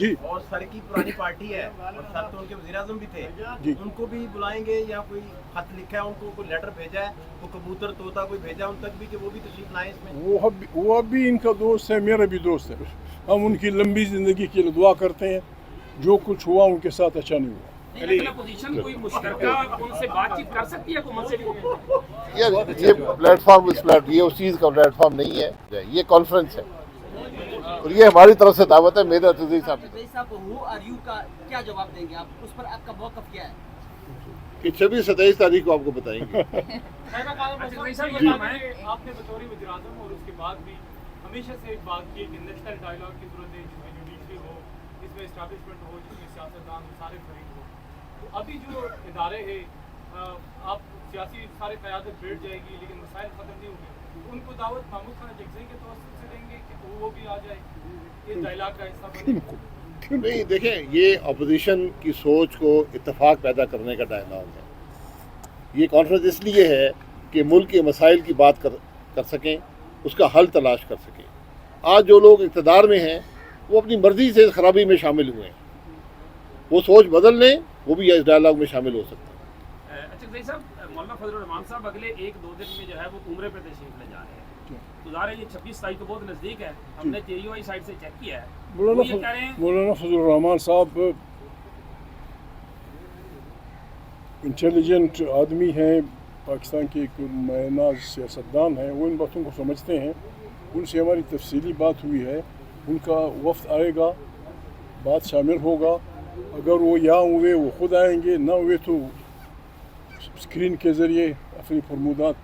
جی اور سر کی پرانی پارٹی ہے اور سر تو ان کے وزیر اعظم بھی تھے جی ان کو بھی بلائیں گے یا کوئی خط لکھا ہے ان کو کوئی لیٹر بھیجا ہے کوئی کبوتر طوطا کوئی بھیجا ان تک بھی کہ وہ بھی تشریف لائیں اس میں؟ وہ بھی ان کا دوست ہے، میرا بھی دوست ہے. ہم ان کی لمبی زندگی کے لیے دعا کرتے ہیں. جو کچھ ہوا ان کے ساتھ اچھا نہیں ہوا. لیکن اپوزیشن کوئی مشترکہ ان سے بات چیت کر سکتی ہے حکومت سے بھی؟ یہ پلیٹ فارم یہ اس چیز کا پلیٹ فارم نہیں ہے، یہ کانفرنس ہے اور یہ ہماری طرف سے دعوت ہے. میرے عزیز صاحب ہو آر یو کا کیا جواب دیں گے آپ؟ اس پر آپ کا موقف کیا ہے؟ کہ 26-27 تاریخ کو آپ کو بتائیں گے. آپ نے بطور وزیر اعظم اور اس کے بعد بھی ہمیشہ سے ایک بات کی کہ نیشنل ڈائیلاگ کی ضرورت ہے، جس میں جوڈیشری ہو، جس میں اسٹیبلشمنٹ ہو، جس میں سیاستدان سارے فریق ہو. تو ابھی جو ادارے ہیں آپ سیاسی سارے قیادت بیٹھ جائے گی لیکن مسائل ختم نہیں ہوں گے، ان کو دعوت محمود خان جگزئی کے توسط سے دیں گے کہ وہ بھی آ جائے اس ڈائیلاگ کا حصہ بنے؟ نہیں دیکھیں، یہ اپوزیشن کی سوچ کو اتفاق پیدا کرنے کا ڈائیلاگ ہے. یہ کانفرنس اس لیے ہے کہ ملک کے مسائل کی بات کر سکیں، اس کا حل تلاش کر سکیں. آج جو لوگ اقتدار میں ہیں وہ اپنی مرضی سے خرابی میں شامل ہوئے ہیں، وہ سوچ بدل لیں، وہ بھی اس ڈائیلاگ میں شامل ہو سکتے ہیں. اچھا زئی صاحب، مولانا فضل الرحمان صاحب اگلے 1-2 دن میں جو ہے وہ عمرے پہ تشریف لے جا رہے ہیں. تو ظاہر ہے یہ 26 تاریخ کو بہت نزدیک ہے. ہم نے TUI سائٹ سے چیک کیا ہے. مولانا فضل الرحمان صاحب انٹیلیجنٹ آدمی ہیں، پاکستان کے ایک معناز سیاستدان ہیں. وہ ان باتوں کو سمجھتے ہیں. ان سے ہماری تفصیلی بات ہوئی ہے. ان کا وفد آئے گا، بات شامل ہوگا. اگر وہ یہاں ہوئے وہ خود آئیں گے، نہ ہوئے تو اسکرین کے ذریعے اپنی فرمودات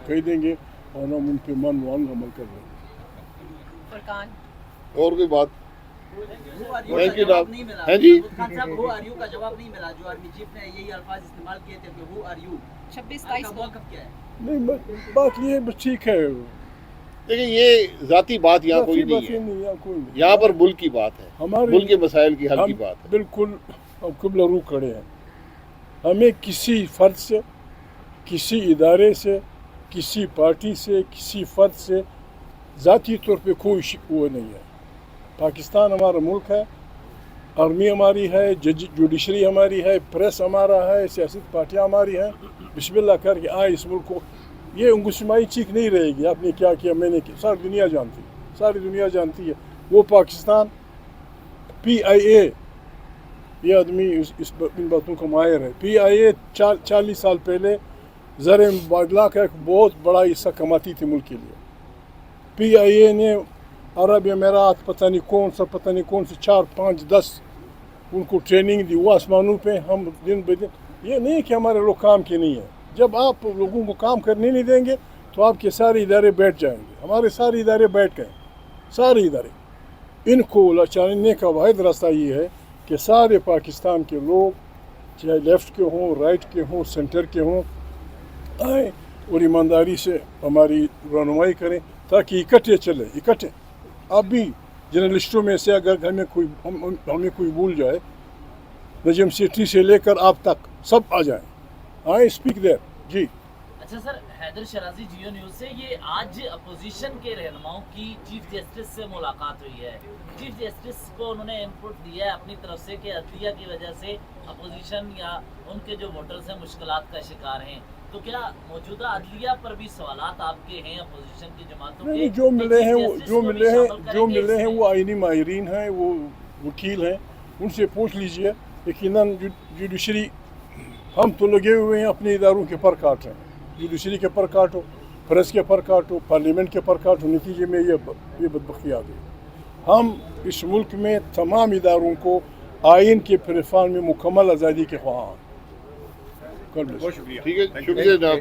کہہ دیں گے اور ہم ان پہ معاون عمل کر دیں گے. اور کوئی بات؟ تھینک یو جواب نہیں ملا. ہیں جی خان صاحب ہو آر یو کا جواب نہیں ملا. جو آرمی چیف نے یہی الفاظ استعمال کیے تھے کہ ہو آر یو. 26-27 کا موقف کیا ہے؟ نہیں، بات یہ ہے ٹھیک ہے. لیکن یہ ذاتی بات یہاں کوئی نہیں ہے. یہاں پر ملک کی بات ہے، ملک کے مسائل کی حل کی بات ہے. بالکل ہم قبلہ رو کھڑے ہیں. ہمیں کسی فرد سے، کسی ادارے سے، کسی پارٹی سے، کسی فرد سے ذاتی طور پہ کوئی شکوہ نہیں ہے. پاکستان ہمارا ملک ہے، آرمی ہماری ہے، جوڈیشری ہماری ہے، پریس ہمارا ہے، سیاسی پارٹیاں ہماری ہیں. بسم اللہ کر کے آئے اس ملک کو. یہ انگشمائی چیک نہیں رہے گی. آپ نے کیا کیا، میں نے کیا، ساری دنیا جانتی ہے، ساری دنیا جانتی ہے. وہ پاکستان PIA، یہ آدمی ان باتوں کا ماہر ہے. PIA 40 سال پہلے زر مبادلہ کا ایک بہت بڑا حصہ کماتی تھی ملک کے لیے. PIA نے عرب امارات پتہ نہیں کون سے 4 5 10 ان کو ٹریننگ دی. وہ آسمانوں پہ، ہم دن بدن. یہ نہیں کہ ہمارے لوگ کام کے نہیں ہیں. جب آپ لوگوں کو کام کرنے نہیں دیں گے تو آپ کے سارے ادارے بیٹھ جائیں گے. ہمارے سارے ادارے بیٹھ گئے، سارے ادارے. ان کو لچانے کا واحد راستہ یہ ہے کہ سارے پاکستان کے لوگ، چاہے لیفٹ کے ہوں، رائٹ کے ہوں، سینٹر کے ہوں، آئیں اور ایمانداری سے ہماری رہنمائی کریں تاکہ اکٹھے چلیں. اکٹھے اب بھی جرنلسٹوں میں سے اگر ہمیں کوئی بھول جائے، نجم سیٹھی سے لے کر آپ تک سب آ جائیں، آئیں اسپیک دیر. جی اچھا سر، حیدر شرازی جیو نیوز سے. یہ آج اپوزیشن کے رہنماؤں کی چیف جسٹس سے ملاقات ہوئی ہے. چیف جسٹس کو انہوں نے انپٹ دیا ہے اپنی طرف سے کہ عدلیہ کی وجہ سے اپوزیشن یا ان کے جو ووٹرز ہیں مشکلات کا شکار ہیں. تو کیا موجودہ عدلیہ پر بھی سوالات آپ کے ہیں اپوزیشن کی جماعتوں کے؟ جو ملے ہیں وہ آئینی ماہرین ہیں، وہ وکیل ہیں، ان سے پوچھ لیجئے. یقیناً جوڈیشری، ہم تو لگے ہوئے ہیں اپنے اداروں کے پر کاٹ رہے ہیں. جوڈیشری کے پر کاٹو، پریس کے پر کاٹو، پارلیمنٹ کے پر کاٹو، نتیجے میں یہ بدبختی آ گئی. ہم اس ملک میں تمام اداروں کو آئین کے پلیٹ فارم میں مکمل آزادی کے خواہاں. ٹھیک ہے، شکریہ جناب.